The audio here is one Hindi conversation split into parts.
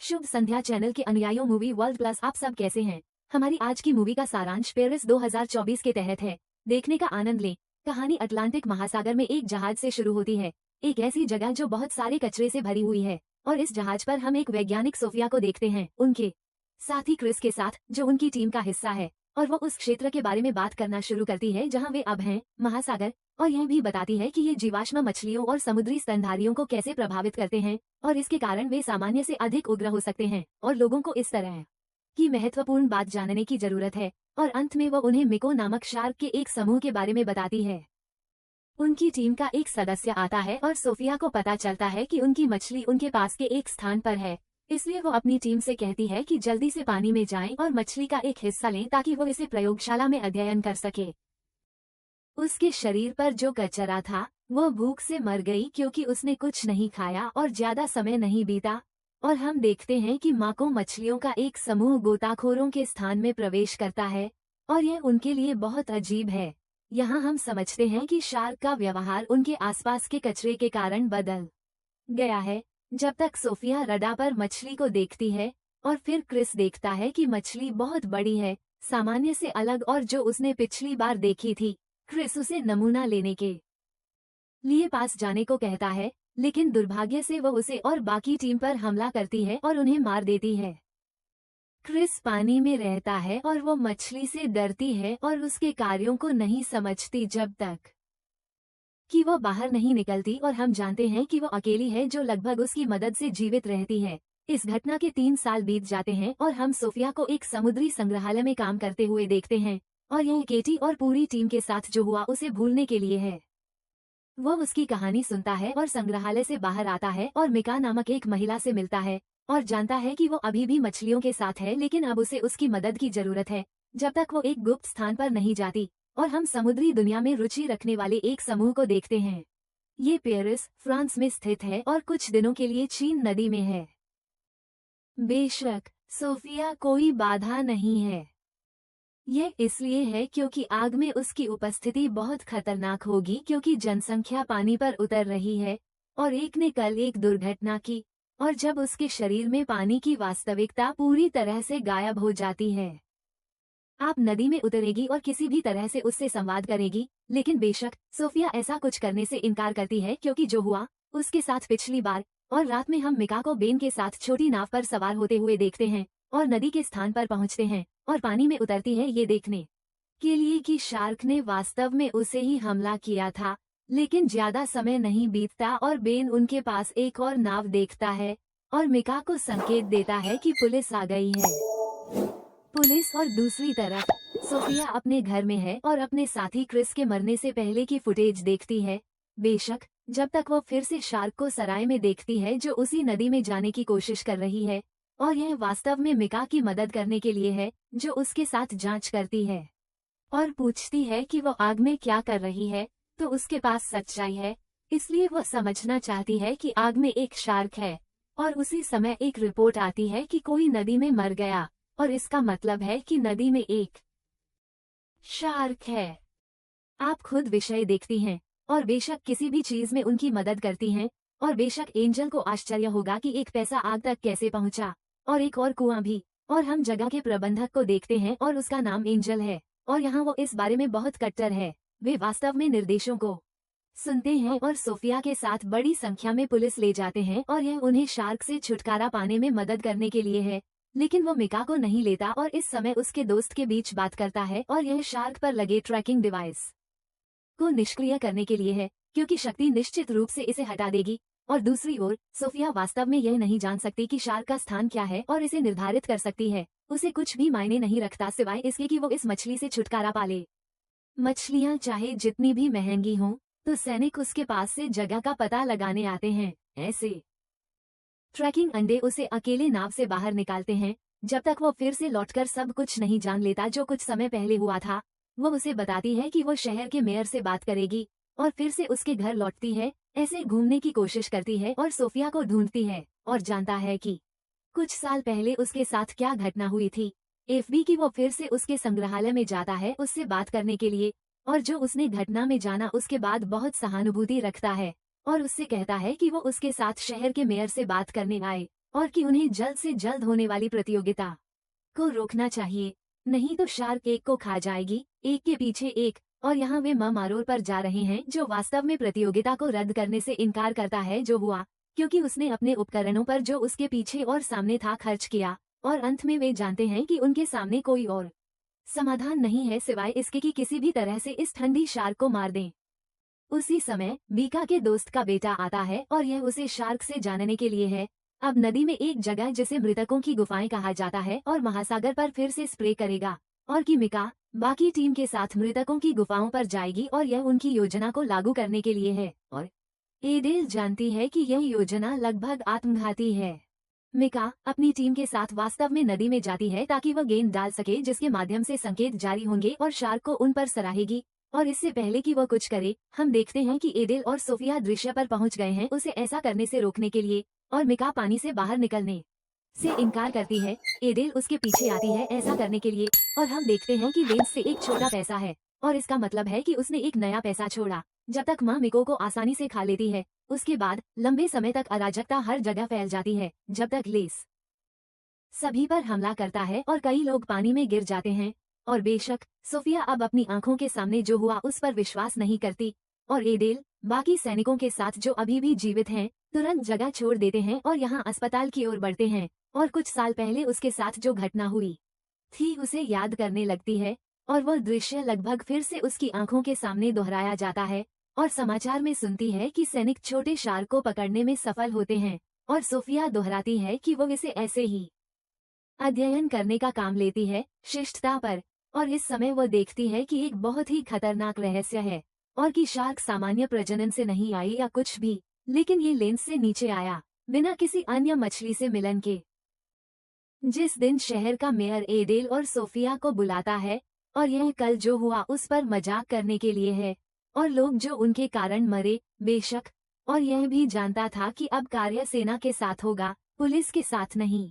शुभ संध्या चैनल के अनुयायियों मूवी वर्ल्ड प्लस आप सब कैसे हैं। हमारी आज की मूवी का सारांश पेरिस 2024 के तहत है। देखने का आनंद लें। कहानी अटलांटिक महासागर में एक जहाज से शुरू होती है, एक ऐसी जगह जो बहुत सारे कचरे से भरी हुई है। और इस जहाज पर हम एक वैज्ञानिक सोफिया को देखते हैं, उनके साथी क्रिस के साथ, जो उनकी टीम का हिस्सा है। और वो उस क्षेत्र के बारे में बात करना शुरू करती है जहाँ वे अब हैं, महासागर। और यह भी बताती है कि ये जीवाश्म मछलियों और समुद्री स्तनधारियों को कैसे प्रभावित करते हैं और इसके कारण वे सामान्य से अधिक उग्र हो सकते हैं और लोगों को इस तरह की महत्वपूर्ण बात जानने की जरूरत है। और अंत में वो उन्हें मिको नामक शार्क के एक समूह के बारे में बताती है। उनकी टीम का एक सदस्य आता है और सोफिया को पता चलता है कि उनकी मछली उनके पास के एक स्थान पर है। इसलिए वो अपनी टीम से कहती है कि जल्दी से पानी में जाएं और मछली का एक हिस्सा लें ताकि वो इसे प्रयोगशाला में अध्ययन कर सके। उसके शरीर पर जो कचरा था वो भूख से मर गई क्योंकि उसने कुछ नहीं खाया और ज्यादा समय नहीं बीता। और हम देखते हैं कि माको मछलियों का एक समूह गोताखोरों के स्थान में प्रवेश करता है और यह उनके लिए बहुत अजीब है। यहाँ हम समझते हैं कि शार्क का व्यवहार उनके आसपास के कचरे के कारण बदल गया है। जब तक सोफिया रडार पर मछली को देखती है और फिर क्रिस देखता है कि मछली बहुत बड़ी है, सामान्य से अलग, और जो उसने पिछली बार देखी थी। क्रिस उसे नमूना लेने के लिए पास जाने को कहता है, लेकिन दुर्भाग्य से वो उसे और बाकी टीम पर हमला करती है और उन्हें मार देती है। क्रिस पानी में रहता है और वो मछली से डरती है और उसके कार्यों को नहीं समझती जब तक कि वो बाहर नहीं निकलती। और हम जानते हैं कि वो अकेली है जो लगभग उसकी मदद से जीवित रहती है। इस घटना के 3 साल बीत जाते हैं और हम सोफिया को एक समुद्री संग्रहालय में काम करते हुए देखते हैं। और यह केटी और पूरी टीम के साथ जो हुआ उसे भूलने के लिए है। वो उसकी कहानी सुनता है और संग्रहालय से बाहर आता है और मिका नामक एक महिला से मिलता है और जानता है कि वो अभी भी मछलियों के साथ है, लेकिन अब उसे उसकी मदद की जरूरत है जब तक वो एक गुप्त स्थान पर नहीं जाती। और हम समुद्री दुनिया में रुचि रखने वाले एक समूह को देखते हैं। ये पेरिस, फ्रांस में स्थित है और कुछ दिनों के लिए चीन नदी में है। बेशक सोफिया कोई बाधा नहीं है। यह इसलिए है क्योंकि आग में उसकी उपस्थिति बहुत खतरनाक होगी क्योंकि जनसंख्या पानी पर उतर रही है और एक ने कल एक दुर्घटना की। और जब उसके शरीर में पानी की वास्तविकता पूरी तरह से गायब हो जाती है, आप नदी में उतरेगी और किसी भी तरह से उससे संवाद करेगी। लेकिन बेशक सोफिया ऐसा कुछ करने से इनकार करती है क्योंकि जो हुआ उसके साथ पिछली बार। और रात में हम मिका को बेन के साथ छोटी नाव पर सवार होते हुए देखते हैं और नदी के स्थान पर पहुंचते हैं और पानी में उतरती है ये देखने के लिए कि शार्क ने वास्तव में उसे ही हमला किया था। लेकिन ज्यादा समय नहीं बीतता और बेन उनके पास एक और नाव देखता है और मिका को संकेत देता है कि पुलिस आ गई है। पुलिस और दूसरी तरफ सोफिया अपने घर में है और अपने साथी क्रिस के मरने से पहले की फुटेज देखती है। बेशक जब तक वो फिर से शार्क को सराय में देखती है जो उसी नदी में जाने की कोशिश कर रही है। और यह वास्तव में मिका की मदद करने के लिए है जो उसके साथ जांच करती है और पूछती है कि वो आग में क्या कर रही है। तो उसके पास सच्चाई है, इसलिए वो समझना चाहती है कि आग में एक शार्क है। और उसी समय एक रिपोर्ट आती है कि कोई नदी में मर गया और इसका मतलब है कि नदी में एक शार्क है। आप खुद विषय देखती हैं और बेशक किसी भी चीज में उनकी मदद करती हैं। और बेशक एंजल को आश्चर्य होगा कि एक पैसा आग तक कैसे पहुंचा, और एक और कुआं भी। और हम जगह के प्रबंधक को देखते हैं और उसका नाम एंजल है और यहाँ वो इस बारे में बहुत कट्टर है। वे वास्तव में निर्देशों को सुनते हैं और सोफिया के साथ बड़ी संख्या में पुलिस ले जाते हैं और यह उन्हें शार्क से छुटकारा पाने में मदद करने के लिए है। लेकिन वो मिका को नहीं लेता और इस समय उसके दोस्त के बीच बात करता है और यह शार्क पर लगे ट्रैकिंग डिवाइस को निष्क्रिय करने के लिए है क्योंकि शक्ति निश्चित रूप से इसे हटा देगी। और दूसरी ओर सोफिया वास्तव में यह नहीं जान सकती कि शार्क का स्थान क्या है और इसे निर्धारित कर सकती है। उसे कुछ भी मायने नहीं रखता सिवाय इसके कि वो इस मछली से छुटकारा पाले। मछलियां चाहे जितनी भी महंगी हों तो सैनिक उसके पास से जगह का पता लगाने आते हैं। ऐसे ट्रैकिंग अंडे उसे अकेले नाव से बाहर निकालते हैं जब तक वो फिर से लौटकर सब कुछ नहीं जान लेता जो कुछ समय पहले हुआ था। वो उसे बताती है कि वो शहर के मेयर से बात करेगी और फिर से उसके घर लौटती है, ऐसे घूमने की कोशिश करती है और सोफिया को ढूंढती है और जानता है कि कुछ साल पहले उसके साथ क्या घटना हुई थी। एफबी की वो फिर से उसके संग्रहालय में जाता है उससे बात करने के लिए और जो उसने घटना में जाना उसके बाद बहुत सहानुभूति रखता है और उससे कहता है कि वो उसके साथ शहर के मेयर से बात करने आए और कि उन्हें जल्द से जल्द होने वाली प्रतियोगिता को रोकना चाहिए, नहीं तो शार्क एक को खा जाएगी, एक के पीछे एक। और यहाँ वे मारोर पर जा रहे हैं, जो वास्तव में प्रतियोगिता को रद्द करने से इनकार करता है, जो हुआ क्योंकि उसने अपने उपकरणों पर जो उसके पीछे और सामने था खर्च किया। और अंत में वे जानते हैं कि उनके सामने कोई और समाधान नहीं है सिवाय इसके कि किसी भी तरह से इस ठंडी शार्क को मार दें। उसी समय बीका के दोस्त का बेटा आता है और यह उसे शार्क से जानने के लिए है। अब नदी में एक जगह जिसे मृतकों की गुफाएं कहा जाता है और महासागर पर फिर से स्प्रे करेगा। और कि मिका बाकी टीम के साथ मृतकों की गुफाओं पर जाएगी और यह उनकी योजना को लागू करने के लिए है। और एडेल जानती है कि यह योजना लगभग आत्मघाती है। मिका अपनी टीम के साथ वास्तव में नदी में जाती है ताकि वह गेंद डाल सके, जिसके माध्यम से संकेत जारी होंगे और शार्क को उन पर सराहेगी। और इससे पहले कि वह कुछ करे, हम देखते हैं कि एडेल और सोफिया दृश्य पर पहुंच गए हैं उसे ऐसा करने से रोकने के लिए। और मिका पानी से बाहर निकलने से इनकार करती है। एडेल उसके पीछे आती है ऐसा करने के लिए और हम देखते हैं कि लेंस से एक छोटा पैसा है और इसका मतलब है कि उसने एक नया पैसा छोड़ा। जब तक माँ मिको को आसानी से खा लेती है, उसके बाद लंबे समय तक अराजकता हर जगह फैल जाती है, जब तक लेस सभी पर हमला करता है और कई लोग पानी में गिर जाते हैं। और बेशक सोफिया अब अपनी आंखों के सामने जो हुआ उस पर विश्वास नहीं करती। और एडेल बाकी सैनिकों के साथ जो अभी भी जीवित हैं, तुरंत जगह छोड़ देते हैं और यहाँ अस्पताल की ओर बढ़ते हैं। और कुछ साल पहले उसके साथ जो घटना हुई थी उसे याद करने लगती है और वह दृश्य लगभग फिर से उसकी आंखों के सामने दोहराया जाता है। और समाचार में सुनती है कि सैनिक छोटे शार्क को पकड़ने में सफल होते हैं और सोफिया दोहराती है कि वो इसे ऐसे ही अध्ययन करने का काम लेती है शिष्टता पर। और इस समय वह देखती है कि एक बहुत ही खतरनाक रहस्य है और कि शार्क सामान्य प्रजनन से नहीं आई या कुछ भी, लेकिन ये लेंस से नीचे आया बिना किसी अन्य मछली से मिलन के। जिस दिन शहर का मेयर एडेल और सोफिया को बुलाता है और यह कल जो हुआ उस पर मजाक करने के लिए है और लोग जो उनके कारण मरे, बेशक। और यह भी जानता था कि अब कार्य सेना के साथ होगा, पुलिस के साथ नहीं।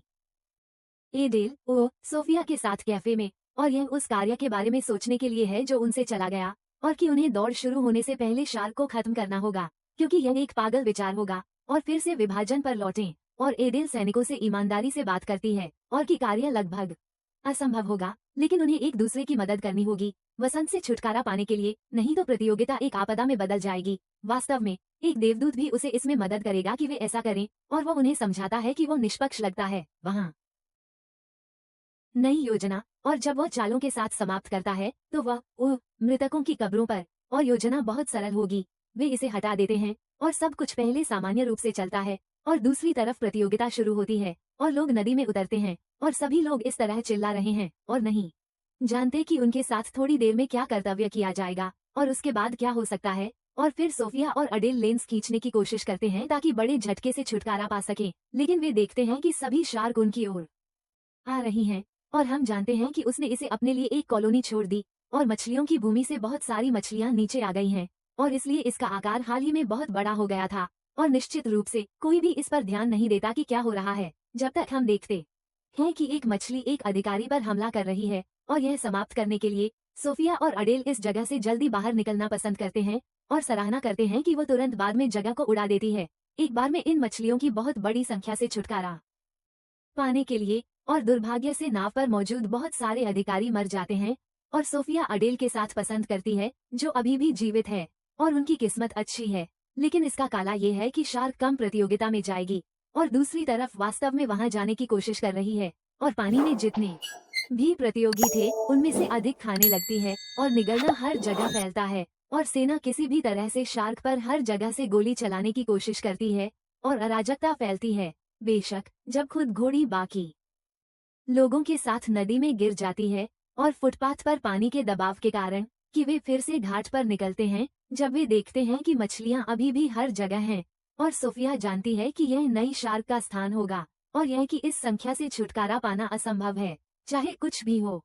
एडेल सोफिया के साथ कैफे में, और यह उस कार्य के बारे में सोचने के लिए है जो उनसे चला गया और कि उन्हें दौड़ शुरू होने से पहले शार्क को खत्म करना होगा, क्योंकि यह एक पागल विचार होगा। और फिर से विभाजन पर लौटें। और एडेल सैनिकों से ईमानदारी से बात करती है और कि कार्य लगभग असंभव होगा, लेकिन उन्हें एक दूसरे की मदद करनी होगी वसंत से छुटकारा पाने के लिए, नहीं तो प्रतियोगिता एक आपदा में बदल जाएगी। वास्तव में एक देवदूत भी उसे इसमें मदद करेगा कि वे ऐसा करें और वो उन्हें समझाता है कि वो निष्पक्ष लगता है वहाँ नई योजना। और जब वह चालों के साथ समाप्त करता है तो वह मृतकों की कब्रों पर, और योजना बहुत सरल होगी, वे इसे हटा देते हैं और सब कुछ पहले सामान्य रूप से चलता है। और दूसरी तरफ प्रतियोगिता शुरू होती है और लोग नदी में उतरते हैं और सभी लोग इस तरह चिल्ला रहे हैं और नहीं जानते कि उनके साथ थोड़ी देर में क्या कर्तव्य किया जाएगा और उसके बाद क्या हो सकता है। और फिर सोफिया और अडेल लेंस खींचने की कोशिश करते हैं ताकि बड़े झटके से छुटकारा पा सकें, लेकिन वे देखते हैं कि सभी शार्क उनकी ओर आ रही हैं और हम जानते हैं कि उसने इसे अपने लिए एक कॉलोनी छोड़ दी और मछलियों की भूमि से बहुत सारी मछलियां नीचे आ गई हैं और इसलिए इसका आकार हाल ही में बहुत बड़ा हो गया था। और निश्चित रूप से कोई भी इस पर ध्यान नहीं देता कि क्या हो रहा है, जब तक हम देखते हैं कि एक मछली एक अधिकारी पर हमला कर रही है। और यह समाप्त करने के लिए सोफिया और अडेल इस जगह से जल्दी बाहर निकलना पसंद करते हैं और सराहना करते हैं कि वो तुरंत बाद में जगह को उड़ा देती है, एक बार में इन मछलियों की बहुत बड़ी संख्या से छुटकारा पाने के लिए। और दुर्भाग्य से नाव पर मौजूद बहुत सारे अधिकारी मर जाते हैं और सोफिया अडेल के साथ पसंद करती है जो अभी भी जीवित है और उनकी किस्मत अच्छी है। लेकिन इसका काला ये है कि शार्क कम प्रतियोगिता में जाएगी और दूसरी तरफ वास्तव में वहां जाने की कोशिश कर रही है और पानी में जितने भी प्रतियोगी थे उनमें से अधिक खाने लगती है और निगलना हर जगह फैलता है और सेना किसी भी तरह से शार्क पर हर जगह से गोली चलाने की कोशिश करती है और अराजकता फैलती है। बेशक जब खुद घोड़ी बाकी लोगों के साथ नदी में गिर जाती है और फुटपाथ पर पानी के दबाव के कारण कि वे फिर से घाट पर निकलते हैं, जब वे देखते हैं कि मछलियां अभी भी हर जगह हैं और सोफिया जानती है कि यह नई शार्क का स्थान होगा और यह कि इस संख्या से छुटकारा पाना असंभव है, चाहे कुछ भी हो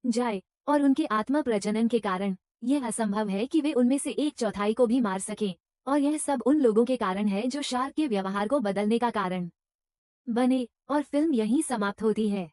जाए। और उनके आत्मा प्रजनन के कारण यह असंभव है कि वे उनमें से एक चौथाई को भी मार सकें और यह सब उन लोगों के कारण है जो शार्क के व्यवहार को बदलने का कारण बने। और फिल्म यहीं समाप्त होती है।